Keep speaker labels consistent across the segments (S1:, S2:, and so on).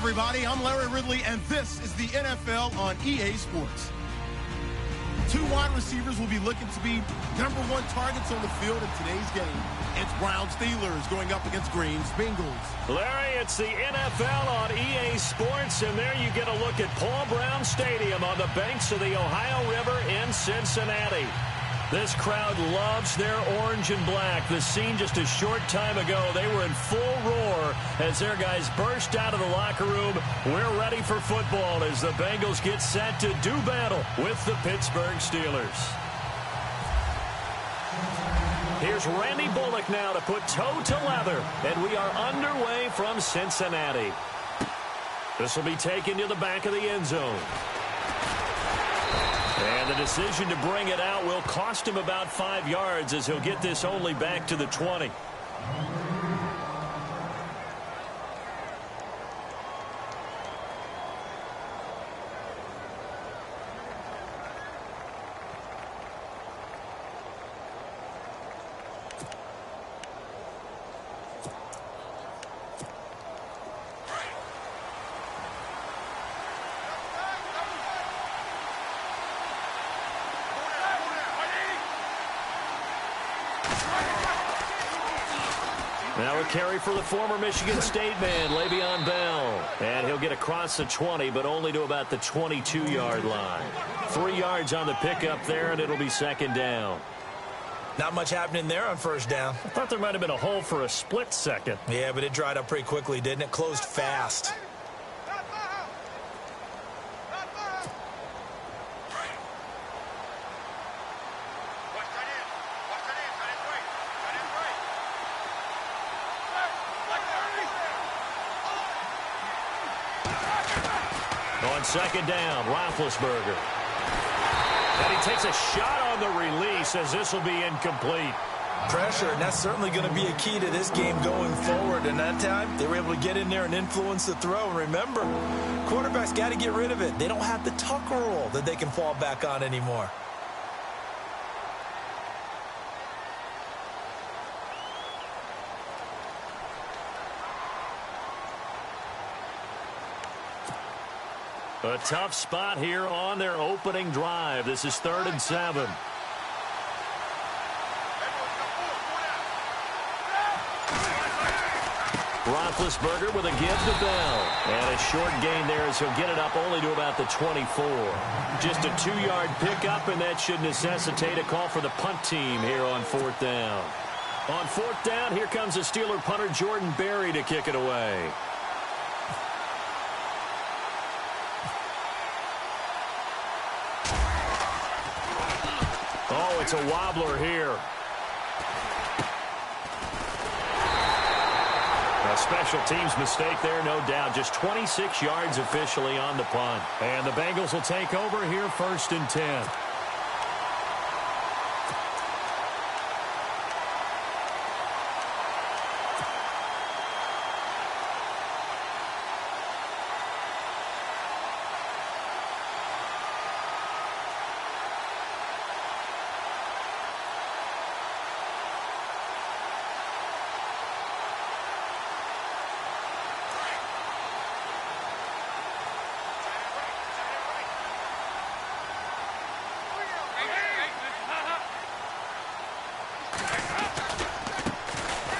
S1: everybody. I'm Larry Ridley, and this is the NFL on EA Sports. Two wide receivers will be looking to be #1 targets on the field in today's game. It's Browns Steelers going up against Greens Bengals.
S2: Larry, it's the NFL on EA Sports, and there you get a look at Paul Brown Stadium on the banks of the Ohio River in Cincinnati. This crowd loves their orange and black. The scene just a short time ago, they were in full roar as their guys burst out of the locker room. We're ready for football as the Bengals get set to do battle with the Pittsburgh Steelers. Here's Randy Bullock now to put toe to leather, and we are underway from Cincinnati. This will be taken to the back of the end zone. And the decision to bring it out will cost him about 5 yards as he'll get this only back to the 20. Now a carry for the former Michigan State man, Le'Veon Bell. And he'll get across the 20, but only to about the 22-yard line. 3 yards on the pickup there, and it'll be second down.
S3: Not much happening there on first down.
S2: I thought there might have been a hole for a split second.
S3: Yeah, but it dried up pretty quickly, didn't it? Closed fast.
S2: On second down, Roethlisberger. And he takes a shot on the release as this will be incomplete.
S3: Pressure, and that's certainly going to be a key to this game going forward. And that time, they were able to get in there and influence the throw. And remember, quarterbacks got to get rid of it. They don't have the Tucker rule that they can fall back on anymore.
S2: A tough spot here on their opening drive. This is 3rd and 7. Roethlisberger with a give to Bell. And a short gain there as he'll get it up only to about the 24. Just a 2-yard pickup, and that should necessitate a call for the punt team here on 4th down. On 4th down, here comes the Steeler punter Jordan Berry to kick it away. Oh, it's a wobbler here. A special teams mistake there, no doubt. Just 26 yards officially on the punt. And the Bengals will take over here 1st and 10.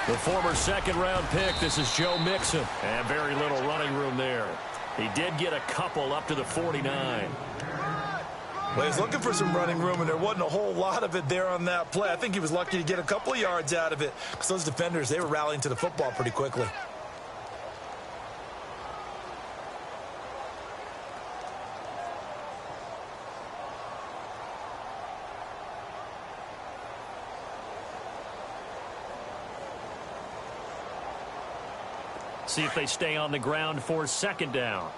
S2: The former 2nd-round pick, this is Joe Mixon. And very little running room there. He did get a couple up to the 49.
S3: Well, he's looking for some running room, and there wasn't a whole lot of it there on that play. I think he was lucky to get a couple of yards out of it because those defenders, they were rallying to the football pretty quickly.
S2: See if they stay on the ground for 2nd down.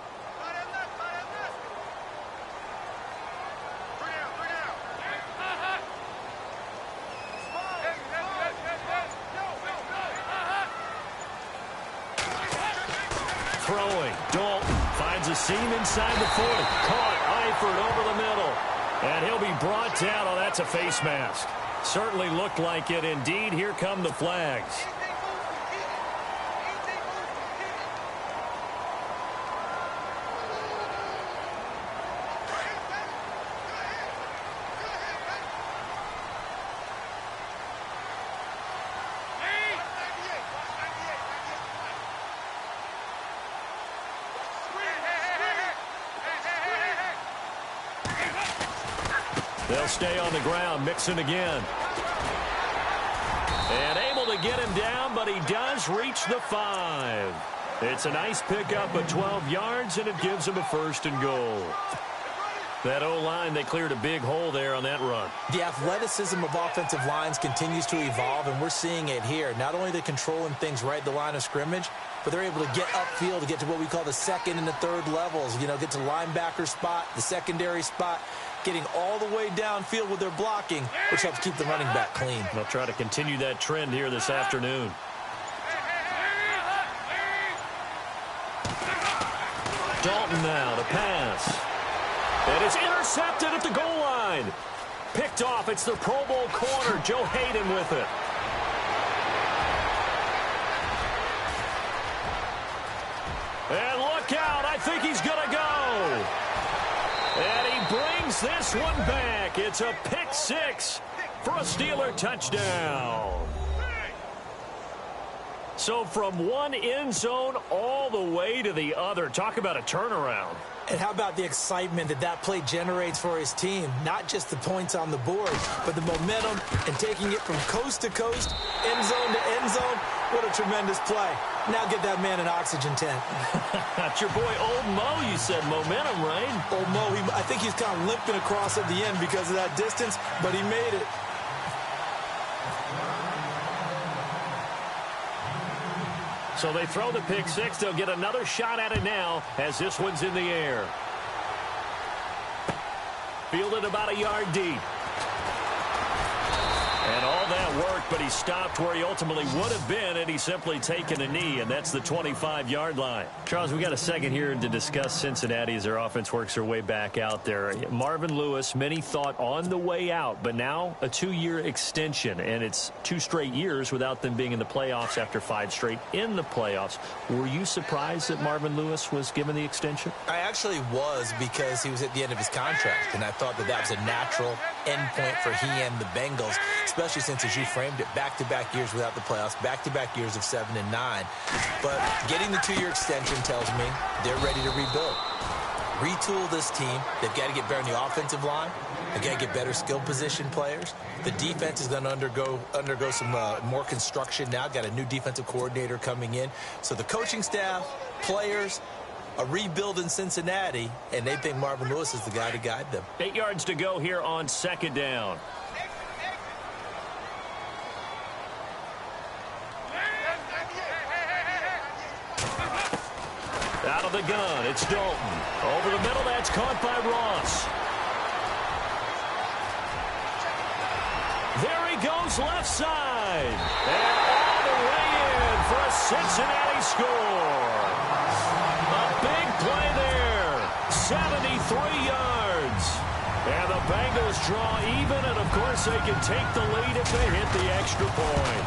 S2: Throwing. Dalton finds a seam inside the 40. Caught. Eifert over the middle. And he'll be brought down. Oh, that's a face mask. Certainly looked like it. Indeed, here come the flags. They'll stay on the ground. Mixon again. And able to get him down, but he does reach the 5. It's a nice pickup of 12 yards, and it gives him a 1st and goal. That O-line, they cleared a big hole there on that run.
S3: The athleticism of offensive lines continues to evolve, and we're seeing it here. Not only are they controlling things right at the line of scrimmage, but they're able to get upfield to get to what we call the second and the third levels. You know, get to linebacker spot, the secondary spot, getting all the way downfield with their blocking, which helps keep the running back clean.
S2: They'll try to continue that trend here this afternoon. Dalton now to pass. And it's intercepted at the goal line. Picked off. It's the Pro Bowl corner, Joe Hayden, with it. And look out. I think he's going to go. And he brings this one back. It's a pick 6 for a Steeler touchdown. So from one end zone all the way to the other. Talk about a turnaround.
S3: And how about the excitement that play generates for his team? Not just the points on the board, but the momentum and taking it from coast to coast, end zone to end zone. What a tremendous play. Now get that man an oxygen tent.
S2: That's your boy Old Mo. You said momentum, right?
S3: Old Mo, I think he's kind of limping across at the end because of that distance, but he made it.
S2: So they throw the pick 6. They'll get another shot at it now as this one's in the air. Fielded about a yard deep. And all that worked, but he stopped where he ultimately would have been, and he's simply taken a knee, and that's the 25-yard line. Charles, we got a second here to discuss Cincinnati as their offense works their way back out there. Marvin Lewis, many thought on the way out, but now a 2-year extension, and it's 2 straight years without them being in the playoffs after 5 straight in the playoffs. Were you surprised that Marvin Lewis was given the extension?
S3: I actually was, because he was at the end of his contract, and I thought that was a natural end point for he and the Bengals, especially since, as you framed it, back-to-back years without the playoffs, back-to-back years of 7 and 9. But getting the 2-year extension tells me they're ready to rebuild. Retool this team. They've got to get better in the offensive line. They've got to get better skill position players. The defense is going to undergo some more construction now. Got a new defensive coordinator coming in. So the coaching staff, players, a rebuild in Cincinnati, and they think Marvin Lewis is the guy to guide them.
S2: 8 yards to go here on 2nd down. Out of the gun, it's Dalton. Over the middle, that's caught by Ross. There he goes left side. And all the way in for a Cincinnati score. A big play there. 73 yards. And the Bengals draw even, and of course they can take the lead if they hit the extra point.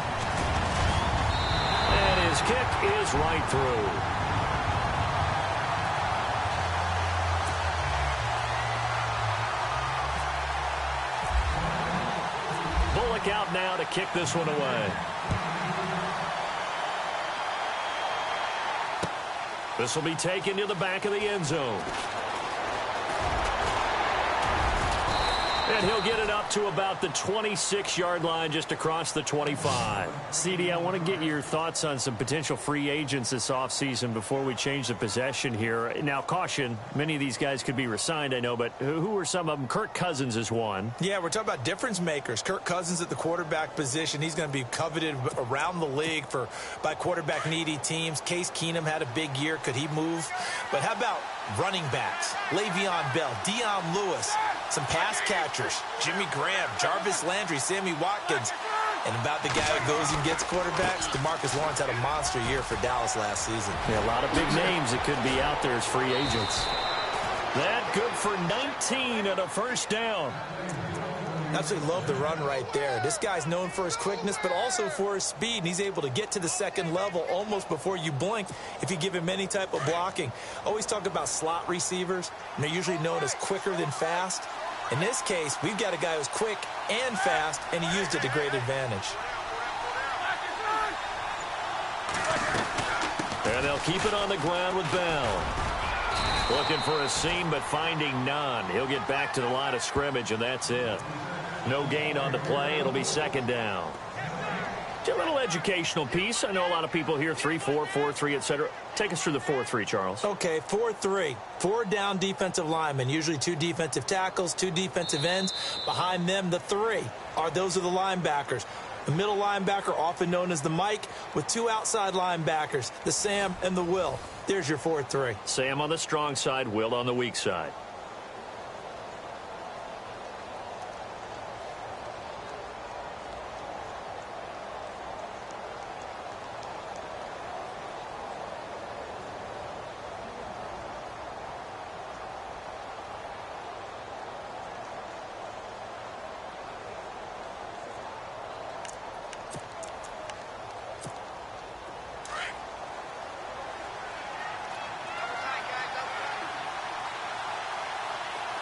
S2: And his kick is right through. Out now to kick this one away. This will be taken to the back of the end zone. And he'll get it up to about the 26-yard line, just across the 25. CD, I want to get your thoughts on some potential free agents this offseason before we change the possession here. Now, caution, many of these guys could be re-signed, I know, but who are some of them? Kirk Cousins is one.
S3: Yeah, we're talking about difference makers. Kirk Cousins at the quarterback position. He's going to be coveted around the league by quarterback-needy teams. Case Keenum had a big year. Could he move? But how about running backs? Le'Veon Bell, Dion Lewis, some pass catchers, Jimmy Graham, Jarvis Landry, Sammy Watkins, and about the guy who goes and gets quarterbacks, DeMarcus Lawrence had a monster year for Dallas last season.
S2: Yeah, a lot of big names that could be out there as free agents. That good for 19 at a 1st down.
S3: Absolutely love the run right there. This guy's known for his quickness, but also for his speed. And he's able to get to the second level almost before you blink if you give him any type of blocking. Always talk about slot receivers, and they're usually known as quicker than fast. In this case, we've got a guy who's quick and fast, and he used it to great advantage.
S2: And they'll keep it on the ground with Bell. Looking for a seam, but finding none. He'll get back to the line of scrimmage, and that's it. No gain on the play. It'll be second down. A little educational piece. I know a lot of people hear 3-4, 4-3, etc. Take us through the 4-3, Charles.
S3: Okay, 4-3. 4 down defensive linemen, usually 2 defensive tackles, 2 defensive ends. Behind them, the 3 those are the linebackers. The middle linebacker, often known as the Mike, with 2 outside linebackers, the Sam and the Will. There's your 4-3.
S2: Sam on the strong side, Will on the weak side.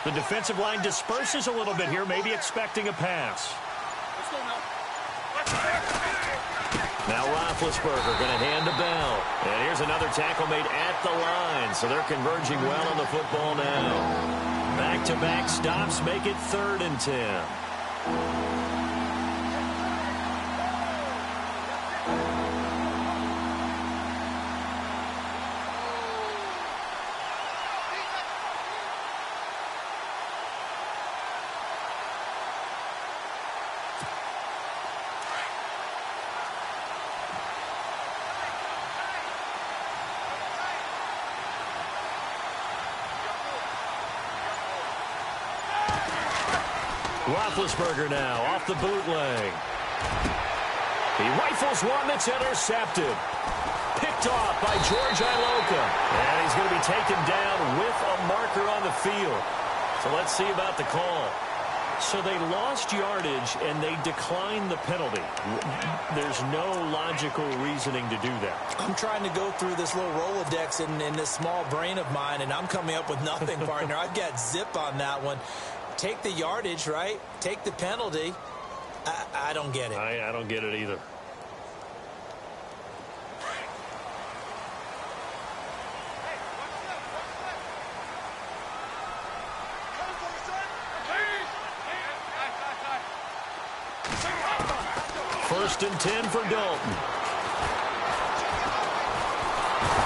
S2: The defensive line disperses a little bit here, maybe expecting a pass. Now Roethlisberger going to hand to Bell. And here's another tackle made at the line, so they're converging well on the football now. Back-to-back stops make it 3rd and 10. Roethlisberger now off the bootleg. He rifles one that's intercepted. Picked off by George Iloka. And he's going to be taken down with a marker on the field. So let's see about the call. So they lost yardage and they declined the penalty. There's no logical reasoning to do that.
S3: I'm trying to go through this little Rolodex in this small brain of mine, and I'm coming up with nothing, partner. I've got zip on that one. Take the yardage, right? Take the penalty. I don't get it.
S2: I don't get it either. First and 10 for Dalton.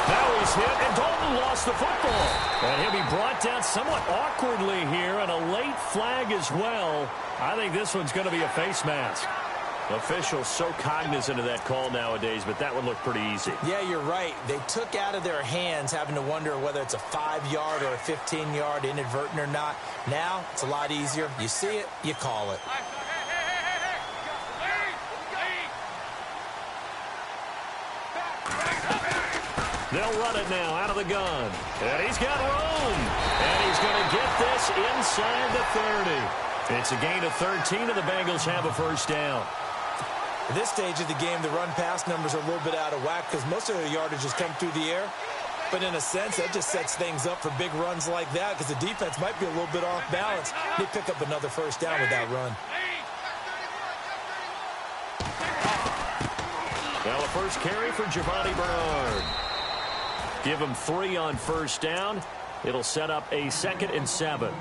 S2: Now he's hit, and Dalton lost the football. And he'll be brought down somewhat awkwardly here, and a late flag as well. I think this one's going to be a face mask. Officials so cognizant of that call nowadays, but that would look pretty easy.
S3: Yeah, you're right. They took out of their hands having to wonder whether it's a 5-yard or a 15-yard inadvertent or not. Now, it's a lot easier. You see it, you call it.
S2: They'll run it now out of the gun. And he's got room. And he's going to get this inside the 30. It's a gain of 13, and the Bengals have a first down.
S3: At this stage of the game, the run-pass numbers are a little bit out of whack because most of their yardage has come through the air. But in a sense, that just sets things up for big runs like that because the defense might be a little bit off balance. They pick up another first down with that run.
S2: Now a first carry for Giovani Bernard. Give him 3 on first down. It'll set up a 2nd and 7.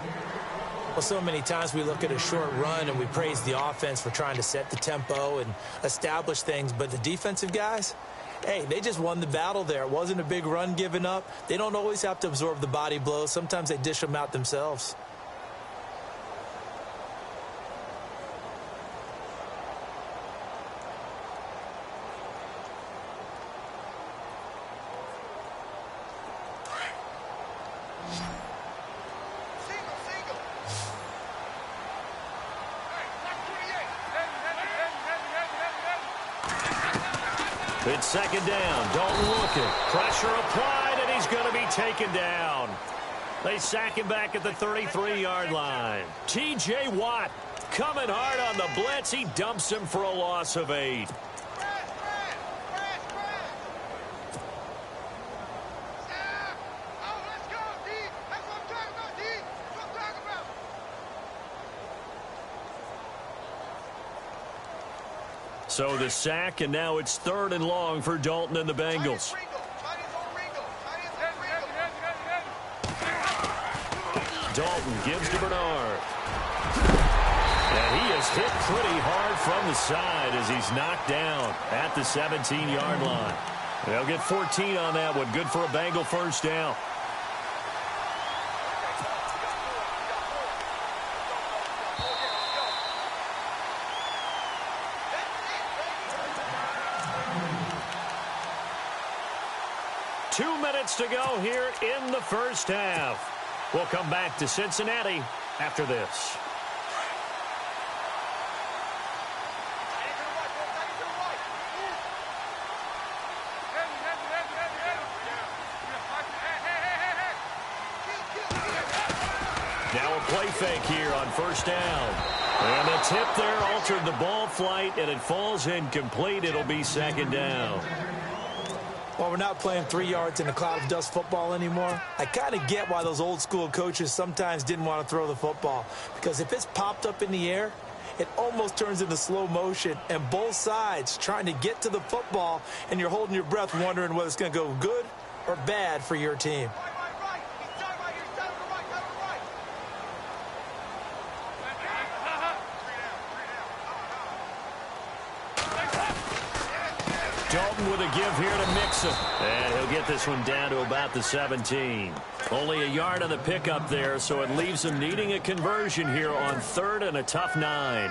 S3: Well, so many times we look at a short run and we praise the offense for trying to set the tempo and establish things. But the defensive guys, hey, they just won the battle there. It wasn't a big run given up. They don't always have to absorb the body blows. Sometimes they dish them out themselves.
S2: It's 2nd down. Dalton looking. Pressure applied, and he's going to be taken down. They sack him back at the 33-yard line. T.J. Watt coming hard on the blitz. He dumps him for a loss of 8. So the sack, and now it's 3rd and long for Dalton and the Bengals. Dalton gives to Bernard. And he is hit pretty hard from the side as he's knocked down at the 17-yard line. They'll get 14 on that one. Good for a Bengal first down. To go here in the first half. We'll come back to Cincinnati after this. Now a play fake here on first down. And the tip there altered the ball flight, and it falls incomplete. It'll be second down.
S3: Well, we're not playing 3 yards in a cloud of dust football anymore. I kind of get why those old school coaches sometimes didn't want to throw the football. Because if it's popped up in the air, it almost turns into slow motion. And both sides trying to get to the football, and you're holding your breath wondering whether it's going to go good or bad for your team.
S2: Dalton with a give here to Mixon. And he'll get this one down to about the 17. Only a yard on the pickup there, so it leaves him needing a conversion here on 3rd and a tough 9.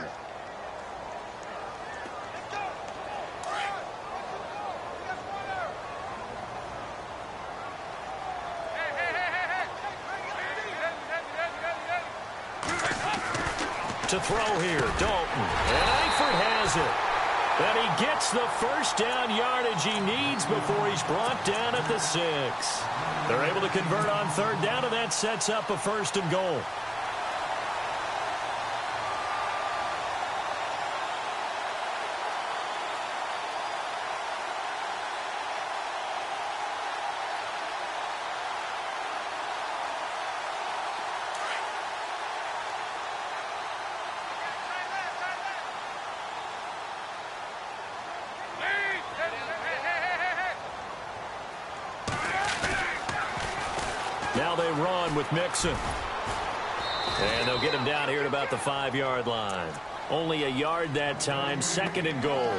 S2: To throw here, Dalton. And Eifert has it. And he gets the first down yardage he needs before he's brought down at the 6. They're able to convert on 3rd down, and that sets up a 1st and goal. Now they run with Mixon. And they'll get him down here at about the 5-yard line. Only a yard that time, 2nd and goal.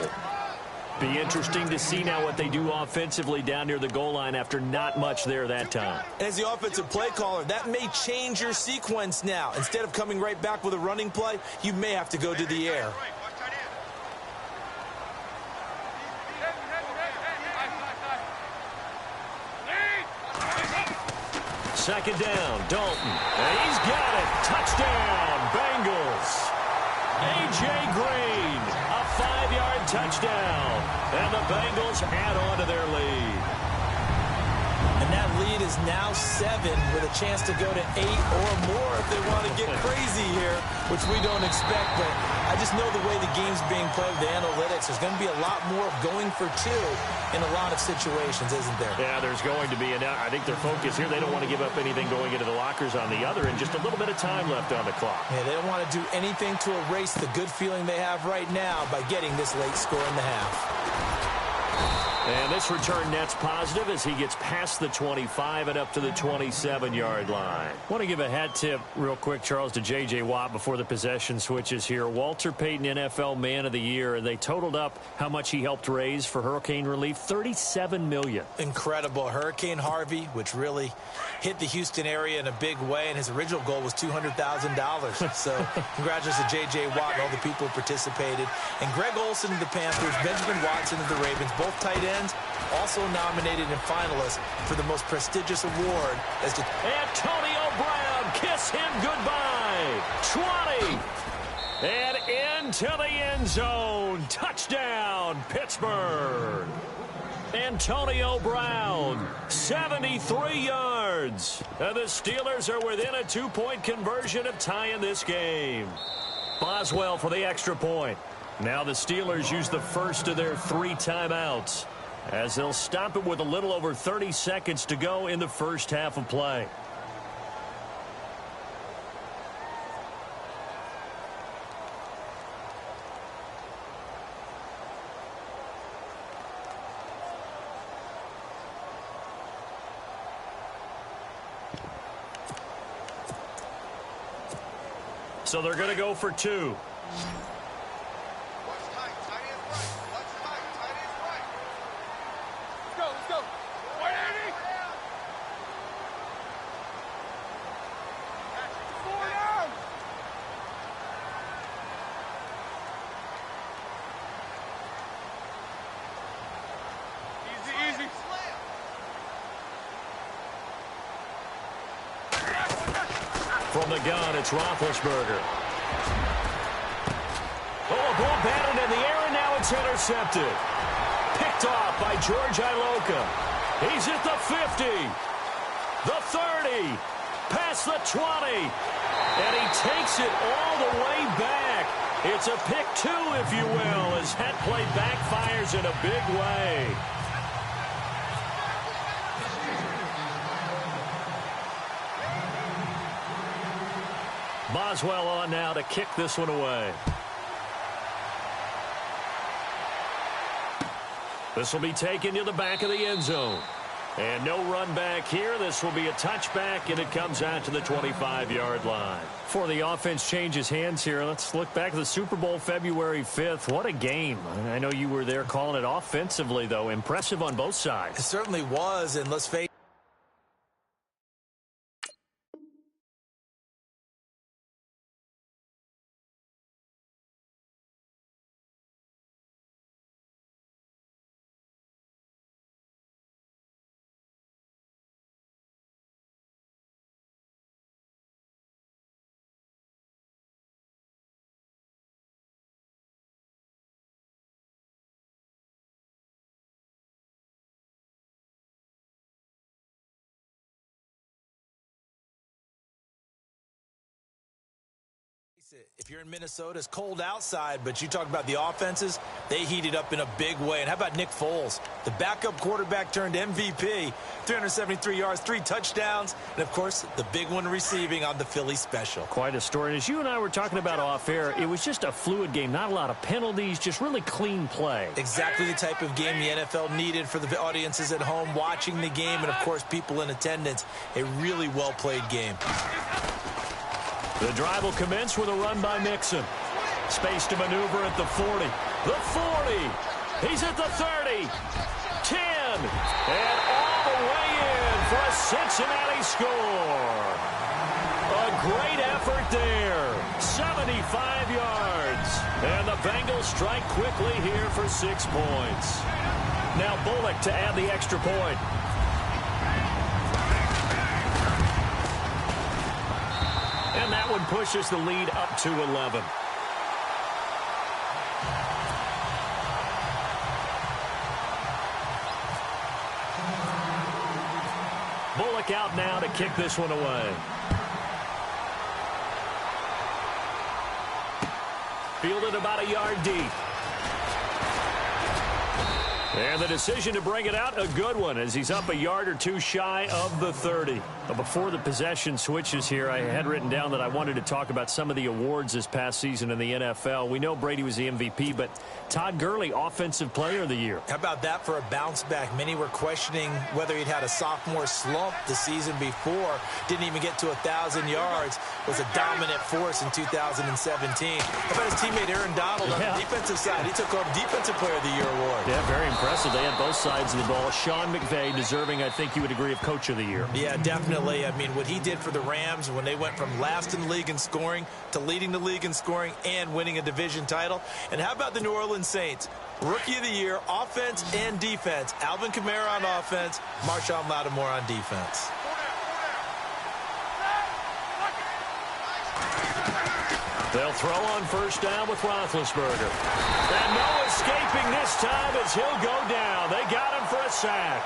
S2: Be interesting to see now what they do offensively down near the goal line after not much there that time.
S3: As the offensive play caller, that may change your sequence now. Instead of coming right back with a running play, you may have to go to the air.
S2: Second down, Dalton. And he's got it. Touchdown, Bengals. A.J. Green, a 5-yard touchdown. And the Bengals add on to their lead.
S3: And that lead is now 7 with a chance to go to 8 or more if they want to get crazy here, which we don't expect. But I just know the way the game's being played with the analytics, there's going to be a lot more of going for 2 in a lot of situations, isn't there?
S2: Yeah, there's going to be. And I think their focus here, they don't want to give up anything going into the lockers on the other, and just a little bit of time left on the clock.
S3: Yeah, they don't want to do anything to erase the good feeling they have right now by getting this late score in the half.
S2: And this return net's positive as he gets past the 25 and up to the 27-yard line. I want to give a hat tip real quick, Charles, to J.J. Watt before the possession switches here. Walter Payton, NFL Man of the Year, and they totaled up how much he helped raise for hurricane relief, $37 million.
S3: Incredible. Hurricane Harvey, which really hit the Houston area in a big way, and his original goal was $200,000. So congratulations to J.J. Watt and all the people who participated. And Greg Olsen of the Panthers, Benjamin Watson of the Ravens, both tight ends, also nominated and finalists for the most prestigious award as the
S2: Antonio Brown, kiss him goodbye. 20. And into the end zone. Touchdown, Pittsburgh. Antonio Brown, 73 yards. And the Steelers are within a 2-point conversion of tying this game. Boswell for the extra point. Now the Steelers use the first of their 3 timeouts, as they'll stop it with a little over 30 seconds to go in the first half of play. So they're going to go for 2. From the gun, it's Roethlisberger. Oh, a ball batted in the air, and now it's intercepted. Picked off by George Iloka. He's at the 50, the 30, past the 20, and he takes it all the way back. It's a pick 2, if you will, as that play backfires in a big way. Boswell on now to kick this one away. This will be taken to the back of the end zone. And no run back here. This will be a touchback, and it comes out to the 25-yard line. Before the offense changes hands here, let's look back at the Super Bowl February 5th. What a game. I know you were there calling it offensively, though. Impressive on both sides.
S3: It certainly was, and let's face it. If you're in Minnesota, it's cold outside, but you talk about the offenses, they heated up in a big way. And how about Nick Foles? The backup quarterback turned MVP, 373 yards, 3 touchdowns, and, of course, the big one receiving on the Philly special.
S2: Quite a story. And as you and I were talking about off air, it was just a fluid game. Not a lot of penalties, just really clean play.
S3: Exactly the type of game the NFL needed for the audiences at home watching the game and, of course, people in attendance. A really well-played game.
S2: The drive will commence with a run by Mixon. Space to maneuver at the 40. The 40. He's at the 30. 10. And all the way in for a Cincinnati score. A great effort there. 75 yards. And the Bengals strike quickly here for 6 points. Now Bullock to add the extra point. And that one pushes the lead up to 11. Bullock out now to kick this one away. Fielded about a yard deep. And the decision to bring it out, a good one, as he's up a yard or 2 shy of the 30. But before the possession switches here, I had written down that I wanted to talk about some of the awards this past season in the NFL. We know Brady was the MVP, but Todd Gurley, Offensive Player of the Year.
S3: How about that for a bounce back? Many were questioning whether he'd had a sophomore slump the season before. Didn't even get to 1,000 yards. Was a dominant force in 2017. How about his teammate Aaron Donald on the defensive side? He took home Defensive Player of the Year award.
S2: Yeah, very impressive. They had both sides of the ball. Sean McVay deserving, I think you would agree, of Coach of the Year.
S3: Yeah, definitely. I mean, what he did for the Rams when they went from last in the league in scoring to leading the league in scoring and winning a division title. And how about the New Orleans Saints? Rookie of the Year, offense and defense. Alvin Kamara on offense, Marshon Lattimore on defense.
S2: They'll throw on first down with Roethlisberger. And no escaping this time as he'll go down. They got him for a sack.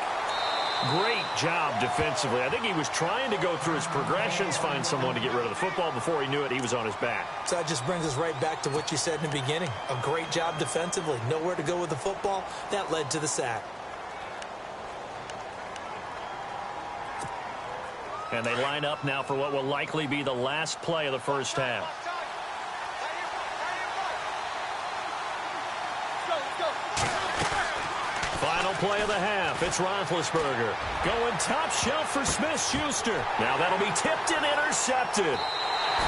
S2: Great job defensively. I think he was trying to go through his progressions, find someone to get rid of the football. Before he knew it, he was on his back.
S3: So that just brings us right back to what you said in the beginning. A great job defensively. Nowhere to go with the football. That led to the sack.
S2: And they line up now for what will likely be the last play of the first half. Final play of the half. It's Roethlisberger going top shelf for Smith-Schuster. Now that'll be tipped and intercepted.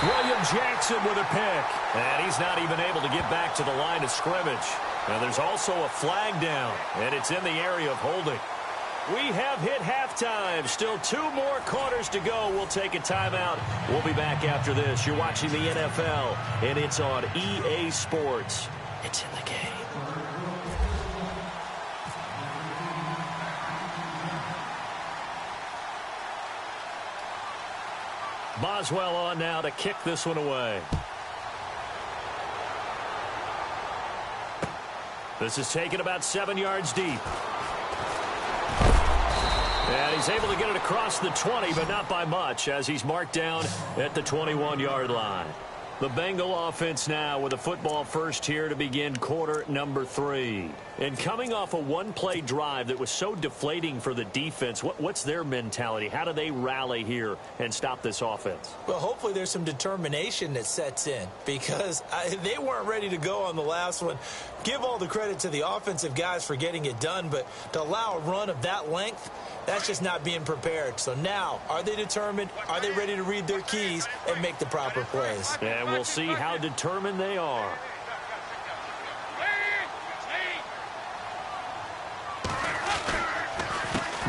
S2: William Jackson with a pick. And he's not even able to get back to the line of scrimmage. Now there's also a flag down, and it's in the area of holding. We have hit halftime. Still 2 more quarters to go. We'll take a timeout. We'll be back after this. You're watching the NFL, and it's on EA Sports. It's in the game. Boswell on now to kick this one away. This is taken about 7 yards deep. And he's able to get it across the 20, but not by much, as he's marked down at the 21-yard line. The Bengal offense now with a football first here to begin quarter number 3. And coming off a one-play drive that was so deflating for the defense, what's their mentality? How do they rally here and stop this offense?
S3: Well, hopefully there's some determination that sets in, because they weren't ready to go on the last one. Give all the credit to the offensive guys for getting it done, but to allow a run of that length, that's just not being prepared. So now, are they determined? Are they ready to read their keys and make the proper plays?
S2: And we'll see how determined they are.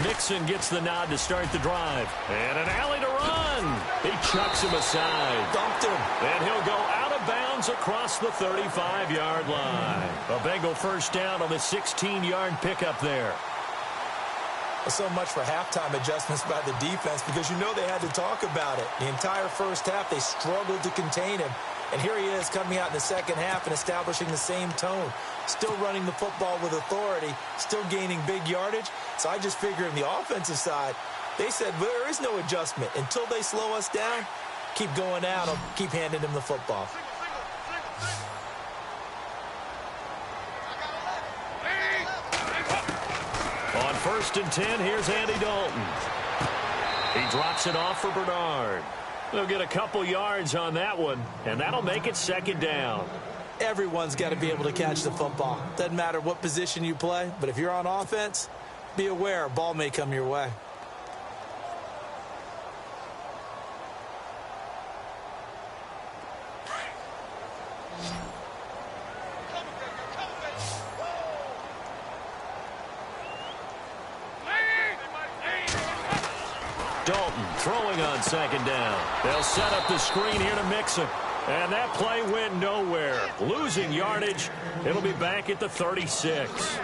S2: Mixon gets the nod to start the drive. And an alley to run. He chucks him aside.
S3: Dumped him.
S2: And he'll go out of bounds across the 35-yard line. A Bengal first down on the 16-yard pickup there.
S3: So much for halftime adjustments by the defense, because you know they had to talk about it. The entire first half, they struggled to contain him. And here he is coming out in the second half and establishing the same tone. Still running the football with authority, still gaining big yardage. So I just figure on the offensive side, they said, well, there is no adjustment. Until they slow us down, keep going out, I'll keep handing them the football.
S2: On 1st and 10, here's Andy Dalton. He drops it off for Bernard. They'll get a couple yards on that one, and that'll make it 2nd down.
S3: Everyone's got to be able to catch the football. Doesn't matter what position you play, but if you're on offense, be aware a ball may come your way.
S2: Dalton throwing on 2nd down. They'll set up the screen here to Mixon. And that play went nowhere. Losing yardage. It'll be back at the 36.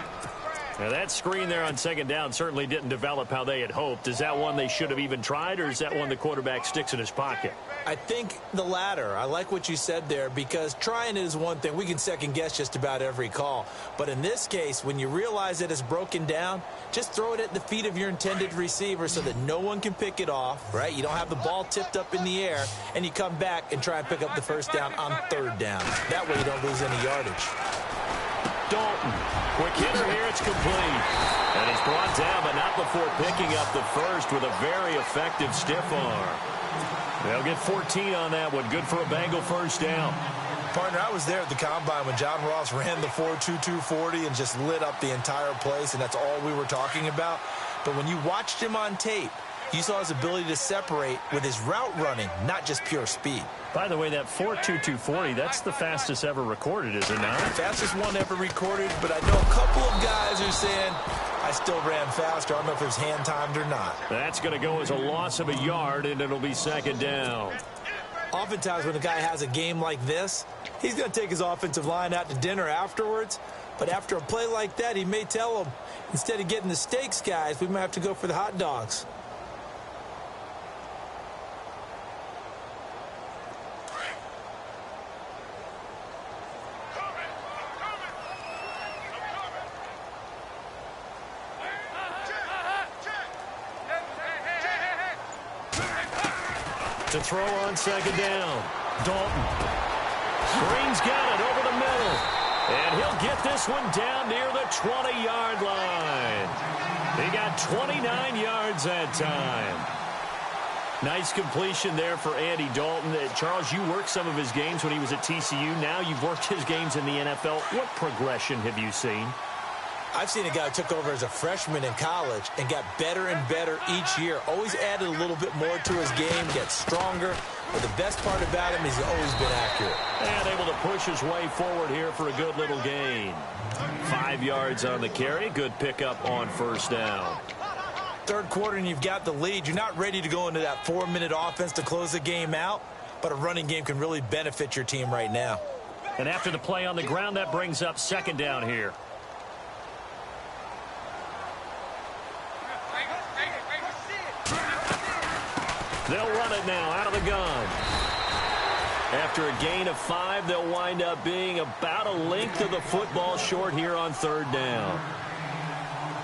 S2: Now that screen there on 2nd down certainly didn't develop how they had hoped. Is that one they should have even tried, or is that one the quarterback sticks in his pocket?
S3: I think the latter. I like what you said there, because trying it is one thing. We can second guess just about every call. But in this case, when you realize that it's broken down, just throw it at the feet of your intended receiver so that no one can pick it off, right? You don't have the ball tipped up in the air, and you come back and try and pick up the first down on 3rd down. That way you don't lose any yardage.
S2: Dalton, quick hitter here, it's complete. And he's brought down, but not before picking up the first with a very effective stiff arm. They'll get 14 on that one. Good for a Bengal first down.
S3: Partner, I was there at the Combine when John Ross ran the 4.22 40 and just lit up the entire place, and that's all we were talking about. But when you watched him on tape, you saw his ability to separate with his route running, not just pure speed.
S2: By the way, that 4.22 40, that's the fastest ever recorded, is it not?
S3: Fastest one ever recorded, but I know a couple of guys are saying, I still ran faster. I don't know if it was hand-timed or not.
S2: That's going to go as a loss of a yard, and it'll be 2nd down.
S3: Oftentimes when a guy has a game like this, he's going to take his offensive line out to dinner afterwards. But after a play like that, he may tell them, instead of getting the steaks, guys, we might have to go for the hot dogs.
S2: To throw on 2nd down. Dalton. Green's got it over the middle. And he'll get this one down near the 20-yard line. He got 29 yards that time. Nice completion there for Andy Dalton. Charles, you worked some of his games when he was at TCU. Now you've worked his games in the NFL. What progression have you seen?
S3: I've seen a guy who took over as a freshman in college and got better and better each year. Always added a little bit more to his game, gets stronger. But the best part about him is he's always been accurate.
S2: And able to push his way forward here for a good little gain. 5 yards on the carry. Good pickup on first down.
S3: Third quarter and you've got the lead. You're not ready to go into that 4-minute offense to close the game out, but a running game can really benefit your team right now.
S2: And after the play on the ground, that brings up second down here. They'll run it now out of the gun. After a gain of 5, they'll wind up being about a length of the football short here on third down.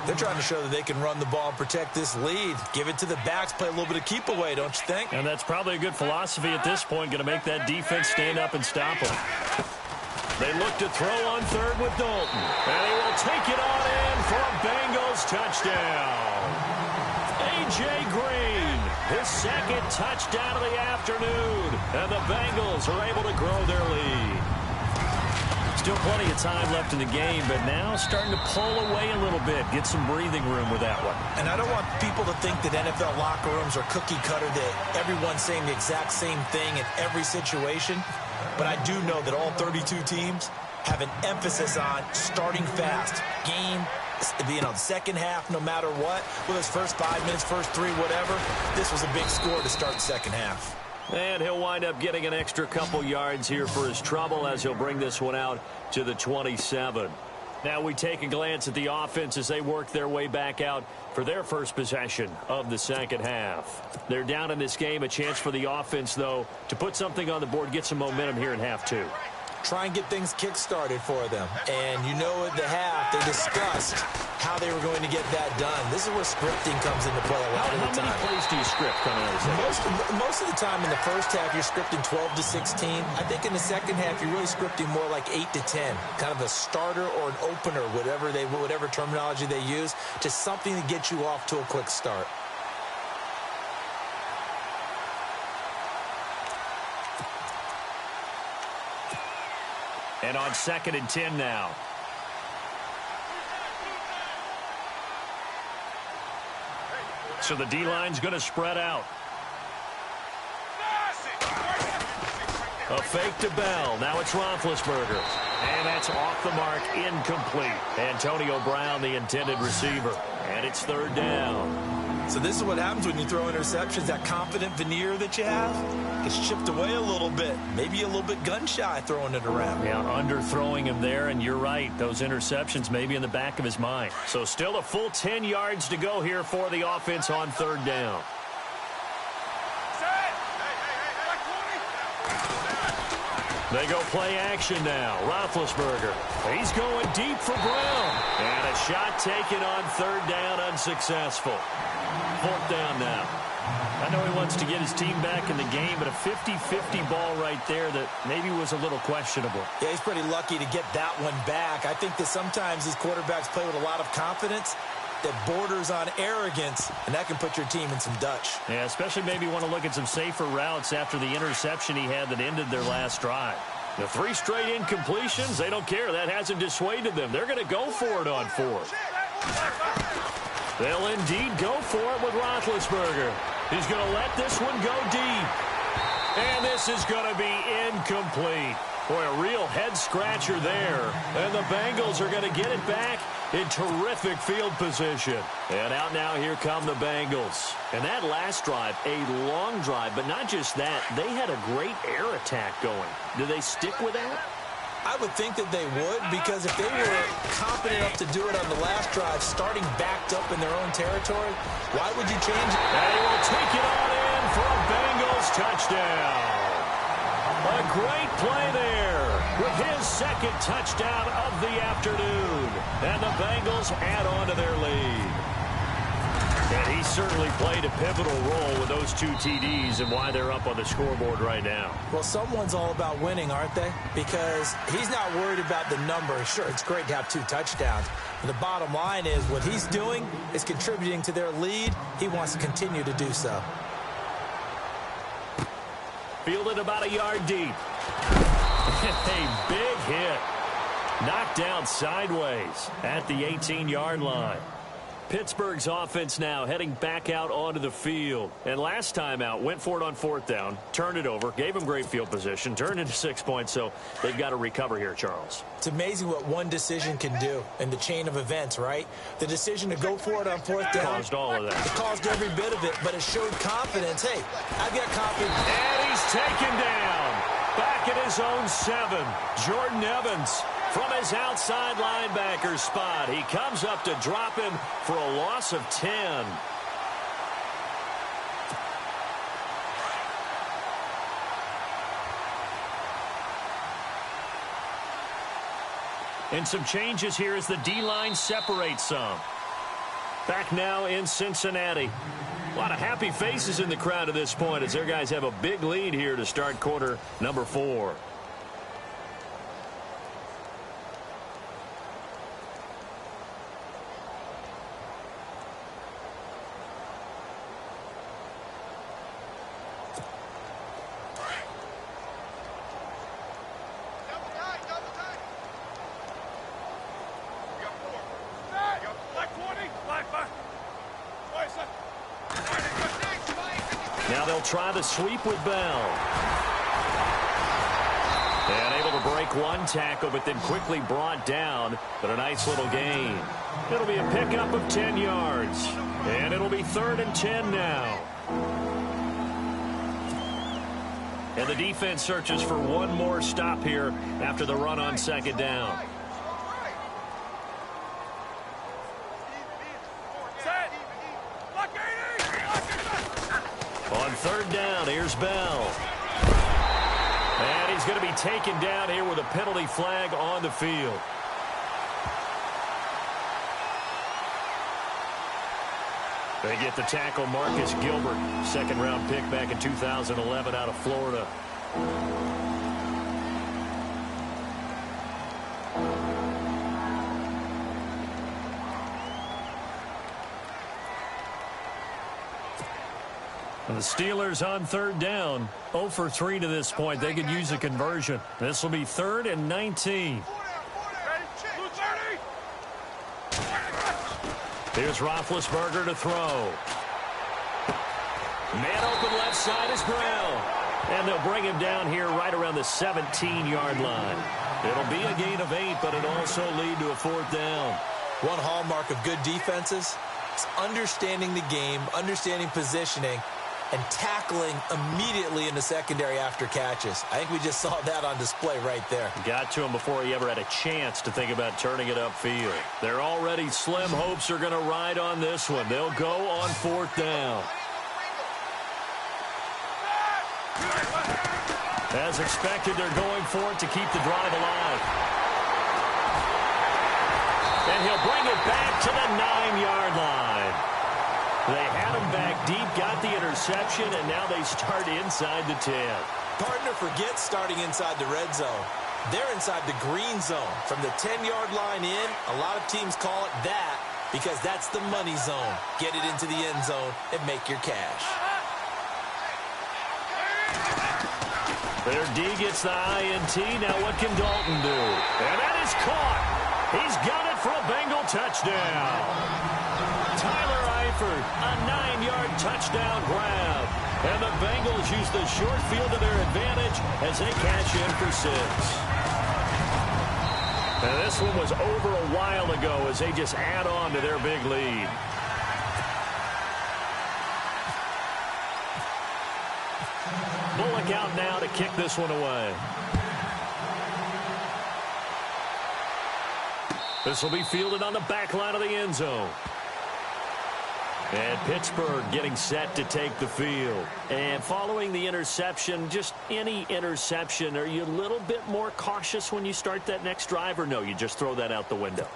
S3: They're trying to show that they can run the ball and protect this lead. Give it to the backs, play a little bit of keep away, don't you think?
S2: And that's probably a good philosophy at this point, going to make that defense stand up and stop them. They look to throw on third with Dalton. And he will take it on in for a Bengals touchdown. A.J. Green, his second touchdown of the afternoon. And the Bengals are able to grow their lead. Still plenty of time left in the game, but now starting to pull away a little bit. Get some breathing room with that one.
S3: And I don't want people to think that NFL locker rooms are cookie cutter, that everyone's saying the exact same thing in every situation. But I do know that all 32 teams have an emphasis on starting fast. Game, the second half, no matter what. Whether it's first 5 minutes, first 3, whatever. This was a big score to start the second half.
S2: And he'll wind up getting an extra couple yards here for his trouble as he'll bring this one out to the 27. Now we take a glance at the offense as they work their way back out for their first possession of the second half. They're down in this game. A chance for the offense, though, to put something on the board, get some momentum here in half 2.
S3: Try and get things kick-started for them. And you know at the half, they discussed how they were going to get that done. This is where scripting comes into play a lot of the time.
S2: How many plays do you script coming out of the second?
S3: Most of the time in the first half, you're scripting 12 to 16. I think in the second half, you're really scripting more like 8 to 10. Kind of a starter or an opener, whatever terminology they use, just something to get you off to a quick start.
S2: And on 2nd and 10 now. So the D-line's going to spread out. A fake to Bell. Now it's Roethlisberger. And that's off the mark, incomplete. Antonio Brown, the intended receiver. And it's third down.
S3: So this is what happens when you throw interceptions. That confident veneer that you have gets chipped away a little bit. Maybe a little bit gun-shy throwing it around.
S2: Yeah, underthrowing him there, and you're right. Those interceptions may be in the back of his mind. So still a full 10 yards to go here for the offense on third down. They go play action now. Roethlisberger. He's going deep for Brown. And a shot taken on third down, unsuccessful. Fourth down now. I know he wants to get his team back in the game, but a 50-50 ball right there that maybe was a little questionable.
S3: Yeah, he's pretty lucky to get that one back. I think that sometimes these quarterbacks play with a lot of confidence that borders on arrogance, and that can put your team in some Dutch.
S2: Yeah, especially maybe want to look at some safer routes after the interception he had that ended their last drive. The 3 straight incompletions, they don't care. That hasn't dissuaded them. They're going to go for it on 4th. They'll indeed go for it with Roethlisberger. He's going to let this one go deep. And this is going to be incomplete. Boy, a real head-scratcher there. And the Bengals are going to get it back in terrific field position. And out now, here come the Bengals. And that last drive, a long drive, but not just that. They had a great air attack going. Do they stick with that?
S3: I would think that they would, because if they were confident enough to do it on the last drive, starting backed up in their own territory, why would you change it?
S2: And he will take it on in for a Bengals touchdown. A great play there with his second touchdown of the afternoon. And the Bengals add on to their lead. And he certainly played a pivotal role with those 2 TDs and why they're up on the scoreboard right now.
S3: Well, someone's all about winning, aren't they? Because he's not worried about the number. Sure, it's great to have 2 touchdowns. But the bottom line is what he's doing is contributing to their lead. He wants to continue to do so.
S2: Fielded about a yard deep. A big hit. Knocked down sideways at the 18-yard line. Pittsburgh's offense now heading back out onto the field. And last time out, went for it on 4th down, turned it over, gave them great field position, turned into 6 points, so they've got to recover here, Charles.
S3: It's amazing what one decision can do in the chain of events, right? The decision to go for it on 4th down.
S2: Caused all of that.
S3: It caused every bit of it, but it showed confidence. Hey, I've got confidence.
S2: And he's taken down. Back at his own 7. Jordan Evans from his outside linebacker spot. He comes up to drop him for a loss of 10. And some changes here as the D-line separates some. Back now in Cincinnati. A lot of happy faces in the crowd at this point as their guys have a big lead here to start quarter number 4. Now they'll try the sweep with Bell. And able to break one tackle, but then quickly brought down. But a nice little gain. It'll be a pickup of 10 yards. And it'll be 3rd and 10 now. And the defense searches for one more stop here after the run on 2nd down. On 3rd down, here's Bell. And he's going to be taken down here with a penalty flag on the field. They get the tackle, Marcus Gilbert, 2nd-round pick back in 2011 out of Florida. And the Steelers on 3rd down, 0 for 3 to this point. They could use a conversion. This will be 3rd and 19. Here's Roethlisberger to throw. Man open left side is Brown. And they'll bring him down here right around the 17-yard line. It'll be a gain of 8, but it'll also lead to a 4th down.
S3: One hallmark of good defenses is understanding the game, understanding positioning, and tackling immediately in the secondary after catches. I think we just saw that on display right there.
S2: Got to him before he ever had a chance to think about turning it upfield. Their already slim hopes are going to ride on this one. They'll go on 4th down. As expected, they're going for it to keep the drive alive. And he'll bring it back to the 9-yard line. They had him back deep, got the interception, and now they start inside the 10.
S3: Partner forgets starting inside the red zone. They're inside the green zone. From the 10-yard line in, a lot of teams call it that because that's the money zone. Get it into the end zone and make your cash.
S2: Their D gets the INT. Now what can Dalton do? And that is caught. He's got it for a Bengal touchdown. Tyler Eifert, a 9-yard touchdown grab. And the Bengals use the short field to their advantage as they cash in for 6. And this one was over a while ago as they just add on to their big lead. Bullock out now to kick this one away. This will be fielded on the back line of the end zone. And Pittsburgh getting set to take the field. And following the interception, just any interception, are you a little bit more cautious when you start that next drive, or no, you just throw that out the window?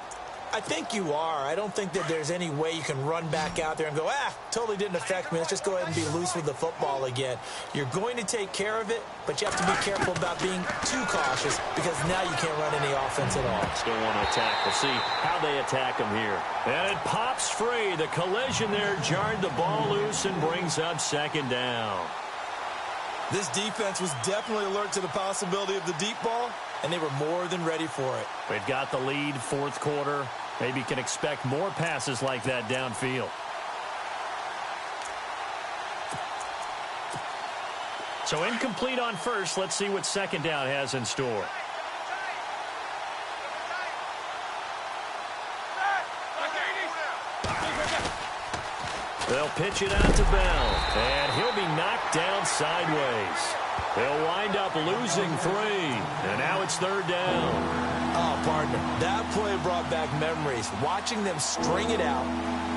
S3: I think you are. I don't think that there's any way you can run back out there and go, totally didn't affect me. Let's just go ahead and be loose with the football again. You're going to take care of it, but you have to be careful about being too cautious because now you can't run any offense at all.
S2: Still want to attack. We'll see how they attack him here. And it pops free. The collision there jarred the ball loose and brings up 2nd down.
S3: This defense was definitely alert to the possibility of the deep ball, and they were more than ready for it.
S2: They've got the lead, 4th quarter. Maybe can expect more passes like that downfield. So incomplete on first. Let's see what second down has in store. They'll pitch it out to Bell, and he'll be knocked down sideways. They'll wind up losing 3, and now it's third down.
S3: Oh, partner, that play brought back memories. Watching them string it out,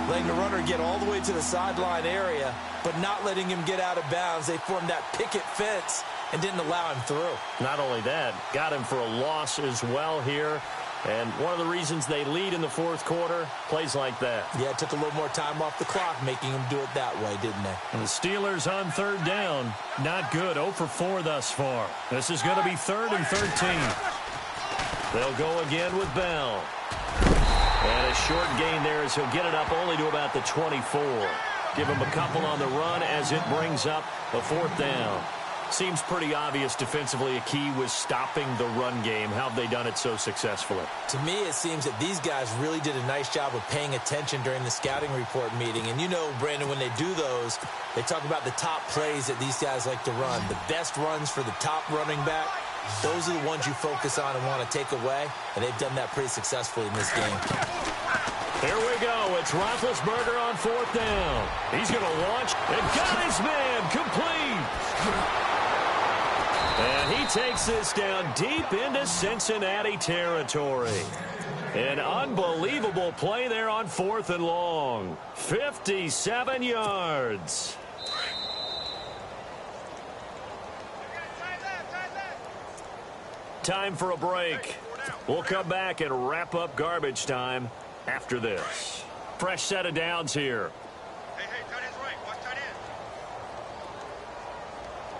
S3: letting the runner get all the way to the sideline area, but not letting him get out of bounds. They formed that picket fence and didn't allow him through.
S2: Not only that, got him for a loss as well here. And one of the reasons they lead in the fourth quarter, plays like that.
S3: Yeah, it took a little more time off the clock, making them do it that way, didn't they?
S2: And the Steelers on third down, not good. 0 for 4 thus far. This is going to be 3rd and 13. They'll go again with Bell. And a short gain there as he'll get it up only to about the 24. Give him a couple on the run as it brings up a 4th down. Seems pretty obvious defensively a key was stopping the run game. How have they done it so successfully?
S3: To me, it seems that these guys really did a nice job of paying attention during the scouting report meeting. And you know, Brandon, when they do those, they talk about the top plays that these guys like to run. The best runs for the top running back, those are the ones you focus on and want to take away. And they've done that pretty successfully in this game.
S2: Here we go. It's Roethlisberger on 4th down. He's going to launch and got his man complete. And he takes this down deep into Cincinnati territory. An unbelievable play there on 4th and long. 57 yards. Time for a break. We'll come back and wrap up garbage time after this. Fresh set of downs here.
S4: Hey, tight end's right. Watch tight end.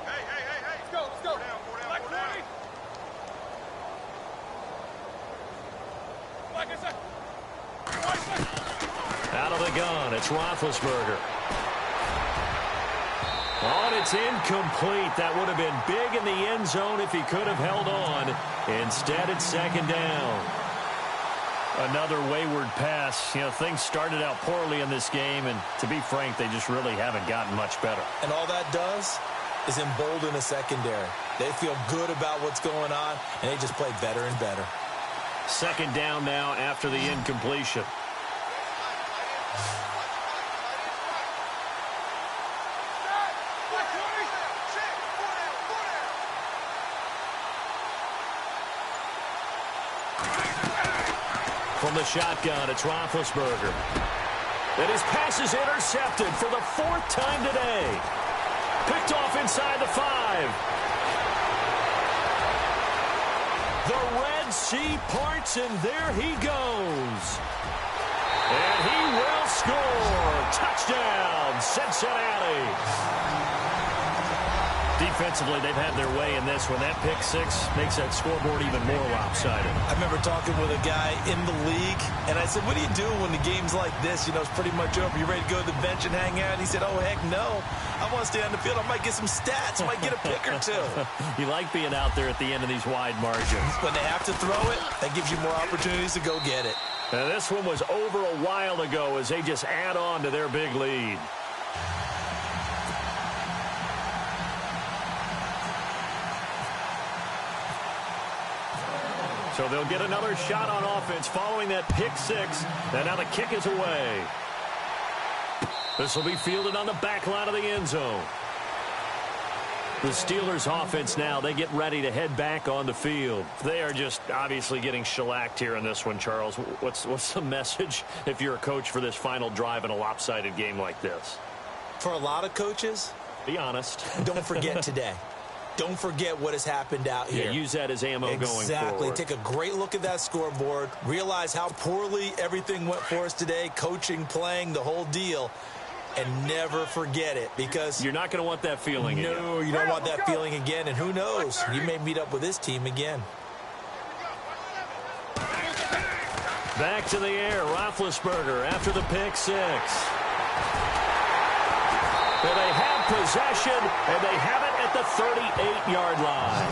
S4: Hey. Let's go. Four down.
S2: Out of the gun, it's Roethlisberger. Oh, and it's incomplete. That would have been big in the end zone if he could have held on. Instead, it's 2nd down. Another wayward pass. You know, things started out poorly in this game, and to be frank, they just really haven't gotten much better.
S3: And all that does is embolden a secondary. They feel good about what's going on, and they just play better and better.
S2: 2nd down now after the incompletion. From the shotgun, it's Roethlisberger. And his pass is intercepted for the 4th time today. Picked off inside the 5. The Red Sea parts, and there he goes. And he will score. Touchdown, Cincinnati. Defensively, they've had their way in this one. That pick 6 makes that scoreboard even more lopsided.
S3: I remember talking with a guy in the league, and I said, what do you do when the game's like this? You know, it's pretty much over. You ready to go to the bench and hang out? And he said, oh, heck no. I want to stay on the field. I might get some stats. I might get a pick or 2.
S2: You like being out there at the end of these wide margins.
S3: When they have to throw it, that gives you more opportunities to go get it.
S2: Now, this one was over a while ago as they just add on to their big lead. So they'll get another shot on offense following that pick 6. And now the kick is away. This will be fielded on the back line of the end zone. The Steelers offense now, they get ready to head back on the field. They are just obviously getting shellacked here in this one, Charles. What's the message if you're a coach for this final drive in a lopsided game like this?
S3: For a lot of coaches,
S2: be honest.
S3: Don't forget today. Don't forget what has happened out here.
S2: Yeah, use that as ammo going forward.
S3: Exactly. Take a great look at that scoreboard. Realize how poorly everything went for us today. Coaching, playing, the whole deal. And never forget it, because
S2: you're not going to want that feeling again.
S3: No, you don't want that feeling again. And who knows? You may meet up with this team again.
S2: Back to the air. Roethlisberger after the pick 6. Well, they have possession, and they have it at the 38-yard line.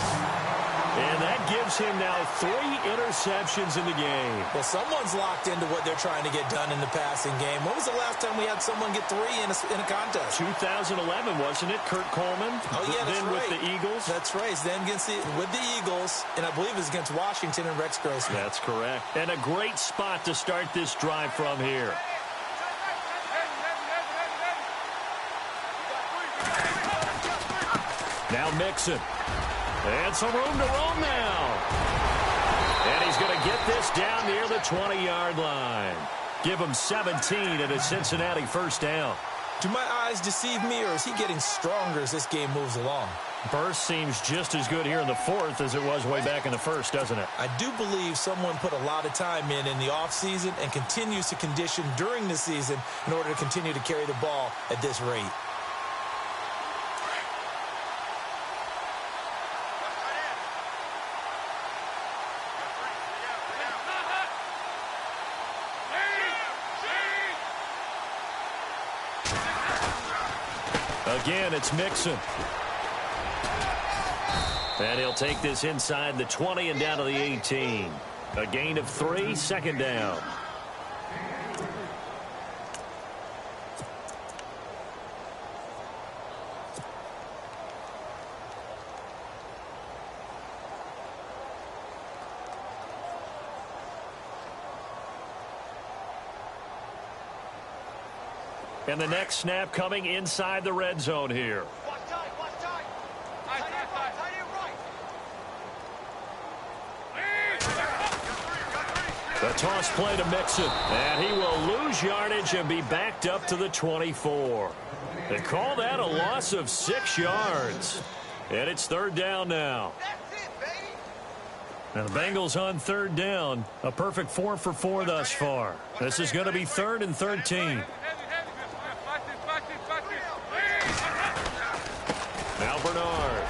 S2: And that gives him now 3 interceptions in the game.
S3: Well, someone's locked into what they're trying to get done in the passing game. When was the last time we had someone get 3 in a contest?
S2: 2011, wasn't it? Kurt Coleman.
S3: Oh, yeah, that's
S2: then
S3: right.
S2: With the Eagles.
S3: That's right. Then with the Eagles, and I believe it was against Washington and Rex Grossman.
S2: That's correct. And a great spot to start this drive from here. Now Mixon. And some room to roam now. And he's going to get this down near the 20-yard line. Give him 17 and a Cincinnati first down.
S3: Do my eyes deceive me, or is he getting stronger as this game moves along?
S2: Burst seems just as good here in the fourth as it was way back in the first, doesn't it?
S3: I do believe someone put a lot of time in the offseason and continues to condition during the season in order to continue to carry the ball at this rate.
S2: Again, it's Mixon. And he'll take this inside the 20 and down to the 18. A gain of 3, second down. And the next snap coming inside the red zone here. The toss play to Mixon. And he will lose yardage and be backed up to the 24. They call that a loss of 6 yards. And it's third down now. Now the Bengals on third down. A perfect 4 for 4 thus far. This is going to be 3rd and 13. Now Bernard.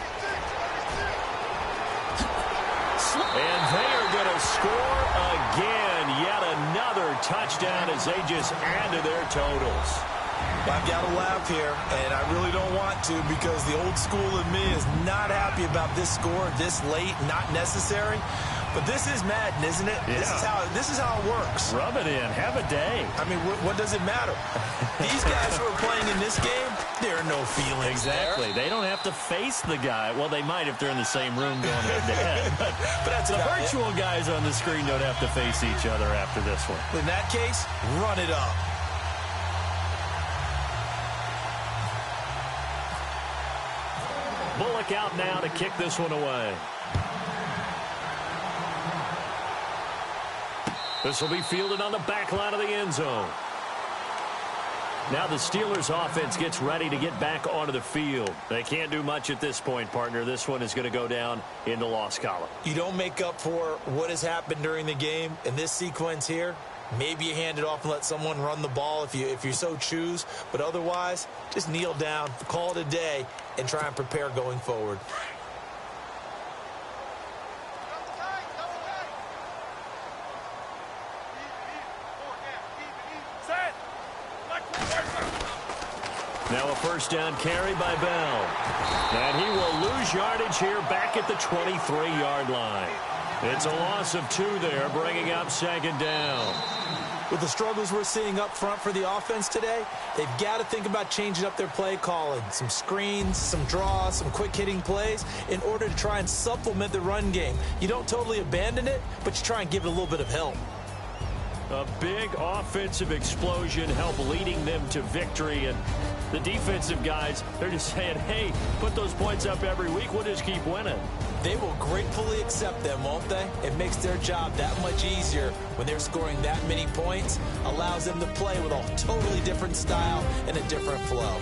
S2: And they are going to score again. Yet another touchdown as they just add to their totals.
S3: I've got to laugh here, and I really don't want to because the old school in me is not happy about this score this late, not necessary. But this is Madden, isn't it?
S2: Yeah.
S3: This is how it works.
S2: Rub it in. Have a day.
S3: I mean, what does it matter? These guys who are playing in this game, there are no feelings
S2: Exactly.
S3: there.
S2: They don't have to face the guy. Well, they might if they're in the same room going head-to-head.
S3: But that's
S2: the
S3: about
S2: virtual guys on the screen don't have to face each other after this one.
S3: In that case, run it up.
S2: Bullock out now to kick this one away. This will be fielded on the back line of the end zone. Now the Steelers offense gets ready to get back onto the field. They can't do much at this point, partner. This one is going to go down in the loss column.
S3: You don't make up for what has happened during the game in this sequence here. Maybe you hand it off and let someone run the ball if you so choose. But otherwise, just kneel down, call it a day, and try and prepare going forward.
S2: Now a first down carry by Bell. And he will lose yardage here back at the 23-yard line. It's a loss of 2 there, bringing up second down.
S3: With the struggles we're seeing up front for the offense today, they've got to think about changing up their play calling. Some screens, some draws, some quick-hitting plays in order to try and supplement the run game. You don't totally abandon it, but you try and give it a little bit of help.
S2: A big offensive explosion help leading them to victory. And the defensive guys, they're just saying, hey, put those points up every week. We'll just keep winning.
S3: They will gratefully accept them, won't they? It makes their job that much easier when they're scoring that many points. Allows them to play with a totally different style and a different flow.